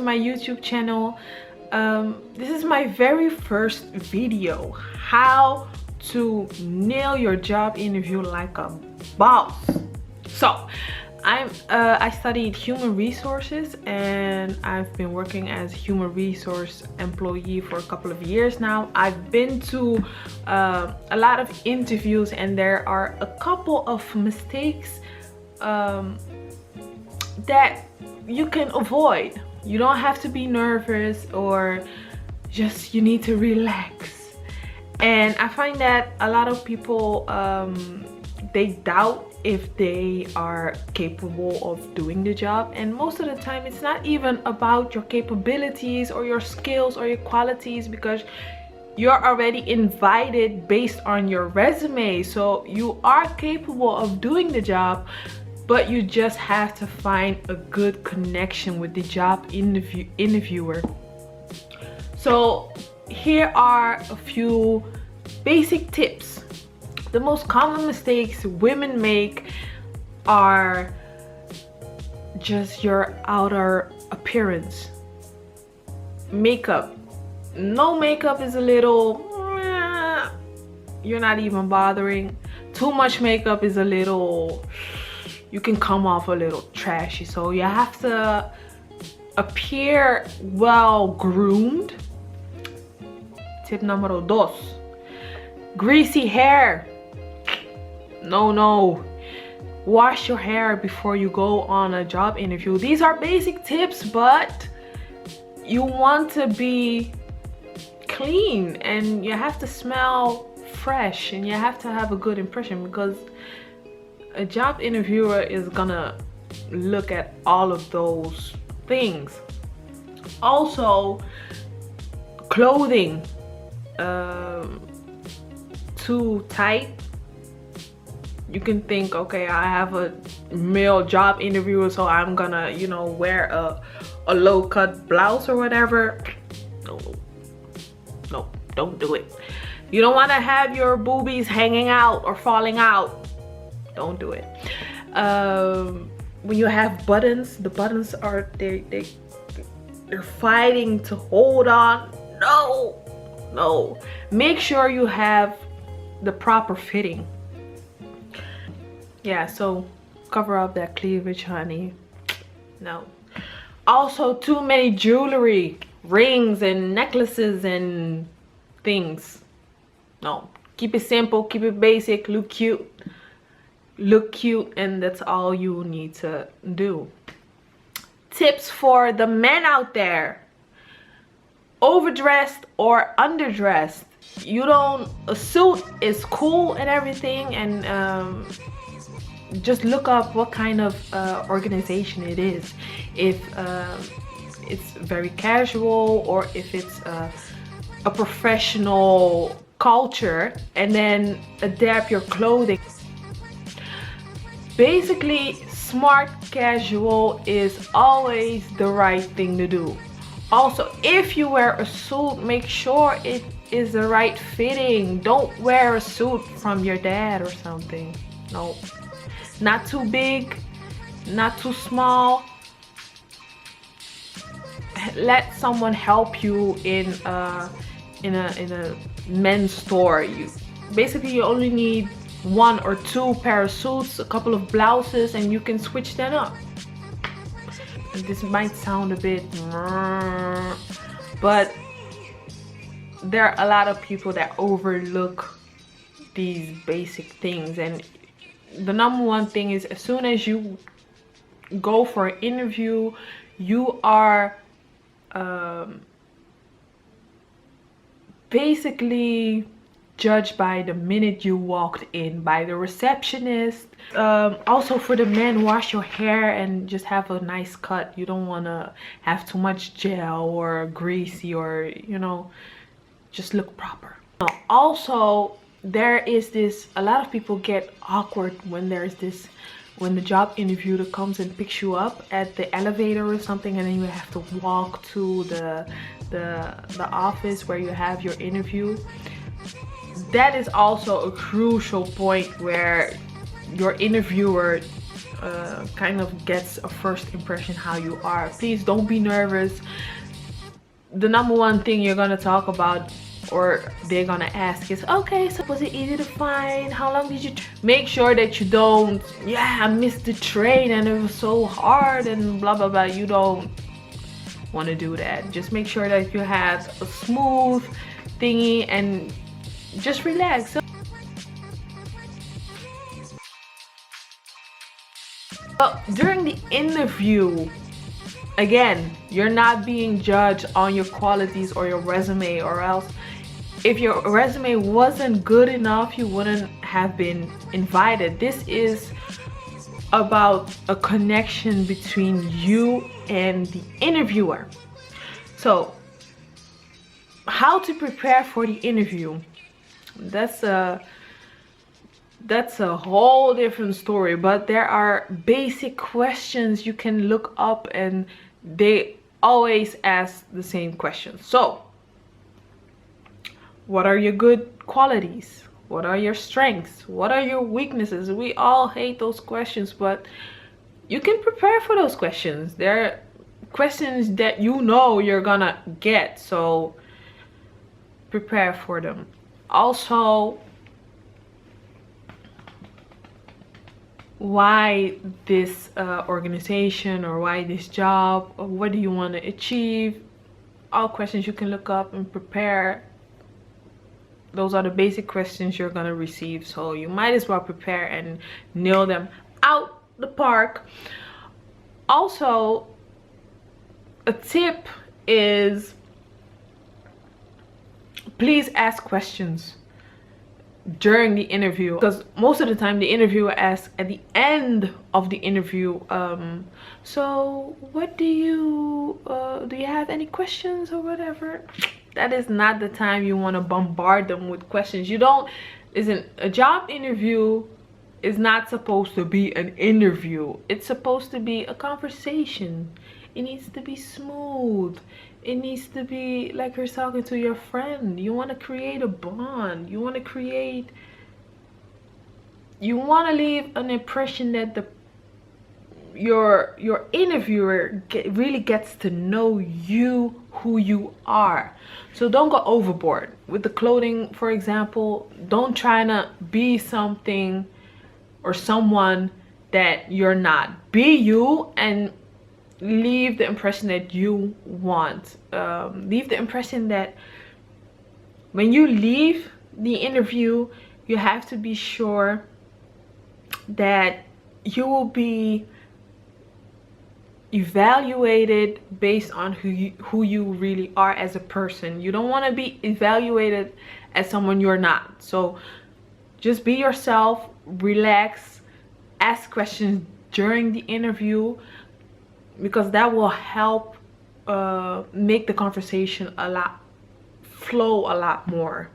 my YouTube channel. This is my very first video, how to nail your job interview like a boss. So I studied human resources and I've been working as a human resource employee for a couple of years now. I've been to a lot of interviews and there are a couple of mistakes that you can avoid. You don't have to be nervous, or just you need to relax. And I find that a lot of people they doubt if they are capable of doing the job, and most of the time it's not even about your capabilities or your skills or your qualities, because you're already invited based on your resume. So you are capable of doing the job, but you just have to find a good connection with the job interviewer. So here are a few basic tips. The most common mistakes women make are just your outer appearance. Makeup. No makeup is a little, you're not even bothering. Too much makeup is a little, you can come off a little trashy. So you have to appear well groomed. Tip numero dos. Greasy hair. No. Wash your hair before you go on a job interview. These are basic tips, but you want to be clean and you have to smell fresh and you have to have a good impression, because a job interviewer is gonna look at all of those things. Also, clothing. Too tight, you can think, okay, I have a male job interviewer, so I'm gonna, you know, wear a low-cut blouse or whatever. No, don't do it. You don't want to have your boobies hanging out or falling out. Don't do it. When you have buttons, the buttons are they're fighting to hold on. No. Make sure you have the proper fitting. Yeah, so cover up that cleavage, honey. No. Also, too many jewelry, rings and necklaces and things. No. Keep it simple, keep it basic, look cute, and that's all you need to do. Tips for the men out there. Overdressed or underdressed. A suit is cool and everything, and just look up what kind of organization it is. If it's very casual, or if it's a professional culture, and then adapt your clothing. Basically, smart casual is always the right thing to do. Also, if you wear a suit, make sure it is the right fitting. Don't wear a suit from your dad or something. No. Not too big, not too small. Let someone help you in a men's store. You only need 1 or 2 pair of suits, a couple of blouses, and you can switch them up. This might sound a bit, but there are a lot of people that overlook these basic things. And the number one thing is, as soon as you go for an interview, you are basically judged by the minute you walked in, by the receptionist. Also, for the men, wash your hair and just have a nice cut. You don't want to have too much gel or greasy, or, you know, just look proper. Also, there is this, a lot of people get awkward when when the job interviewer comes and picks you up at the elevator or something, and then you have to walk to the office where you have your interview. That is also a crucial point where your interviewer kind of gets a first impression how you are. Please don't be nervous. The number one thing you're gonna talk about or they're gonna ask is, okay, so was it easy to find? How long did you make sure that you don't, yeah, I missed the train and it was so hard and blah blah blah. You don't want to do that. Just make sure that you have a smooth thingy and just relax. But during the interview, again, you're not being judged on your qualities or your resume, or else if your resume wasn't good enough, you wouldn't have been invited. This is about a connection between you and the interviewer. So how to prepare for the interview, that's a whole different story, but there are basic questions you can look up and they always ask the same questions. So what are your good qualities? What are your strengths? What are your weaknesses? We all hate those questions, but you can prepare for those questions. They're questions that you know you're gonna get, so prepare for them. Also, why this organization, or why this job, or what do you want to achieve? All questions you can look up and prepare. Those are the basic questions you're gonna receive, so you might as well prepare and nail them out the park. Also, a tip is, please ask questions during the interview, because most of the time the interviewer asks at the end of the interview, so what do you have any questions or whatever. That is not the time you want to bombard them with questions. You don't, isn't a job interview is not supposed to be an interview. It's supposed to be a conversation. It needs to be smooth. It needs to be like you're talking to your friend. You want to create a bond. You want to leave an impression that your interviewer really gets to know you, who you are. So don't go overboard with the clothing, for example. Don't try to be something or someone that you're not. Be you and leave the impression that you want. Leave the impression that when you leave the interview, you have to be sure that you will be evaluated based on who you really are as a person. You don't want to be evaluated as someone you're not. So just be yourself, relax, ask questions during the interview, because that will help make the conversation flow a lot more.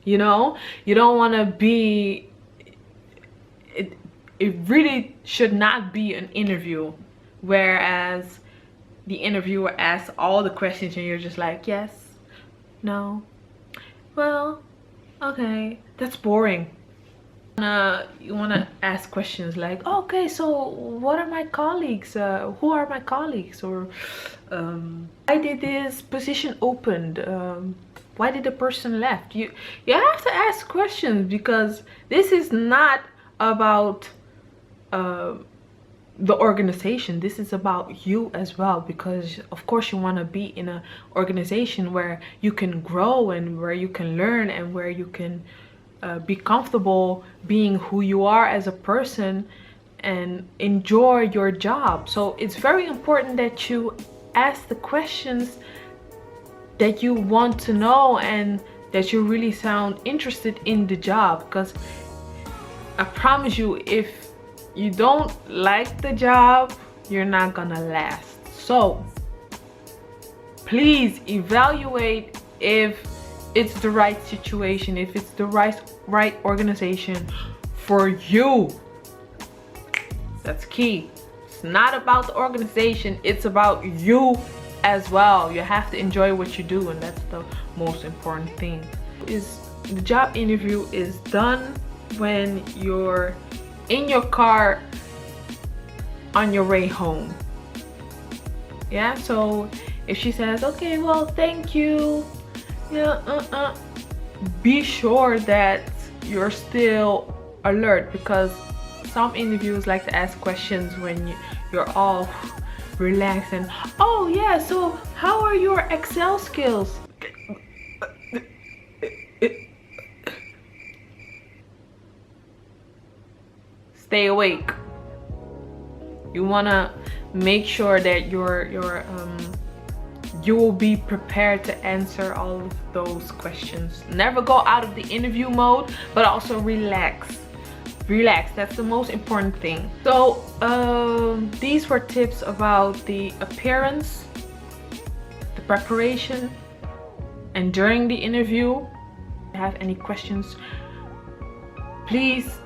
You know, you don't want to be, it really should not be an interview whereas the interviewer asks all the questions and you're just like, yes, no, well, okay. That's boring. You want to ask questions like, okay, so what are my colleagues? Who are my colleagues? Or why did this position opened? Why did the person left? You have to ask questions, because this is not about the organization. This is about you as well, because of course you want to be in an organization where you can grow and where you can learn and where you can be comfortable being who you are as a person and enjoy your job. So it's very important that you ask the questions that you want to know and that you really sound interested in the job, because I promise you, if you don't like the job, you're not gonna last. So please evaluate if it's the right situation, if it's the right organization for you. That's key. It's not about the organization, it's about you as well. You have to enjoy what you do, and that's the most important thing. The job interview is done when you're in your car on your way home. Yeah, so if she says, okay, well, thank you, yeah, be sure that you're still alert, because some interviews like to ask questions when you're all relaxed and, oh yeah, so how are your Excel skills? Stay awake. You wanna make sure that you will be prepared to answer all of those questions. Never go out of the interview mode, but also relax. Relax, that's the most important thing. So these were tips about the appearance, the preparation, and during the interview. If you have any questions, please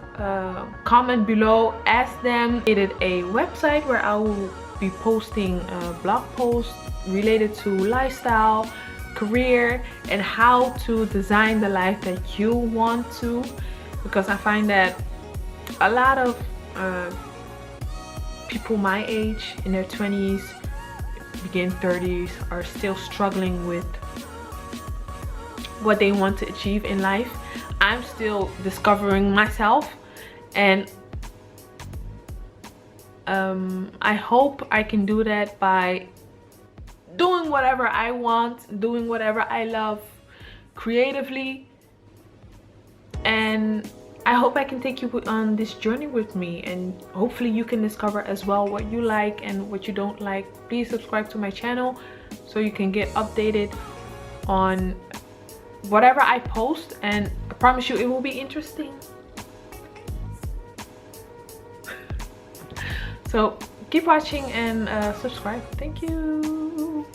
comment below, ask them. I created a website where I will be posting blog posts related to lifestyle, career, and how to design the life that you want to, because I find that a lot of people my age, in their 20s, begin 30s, are still struggling with what they want to achieve in life. I'm still discovering myself, and I hope I can do that by doing whatever I want, doing whatever I love creatively, and I hope I can take you on this journey with me, and hopefully you can discover as well what you like and what you don't like. Please subscribe to my channel so you can get updated on whatever I post, and I promise you it will be interesting. So keep watching and subscribe. Thank you.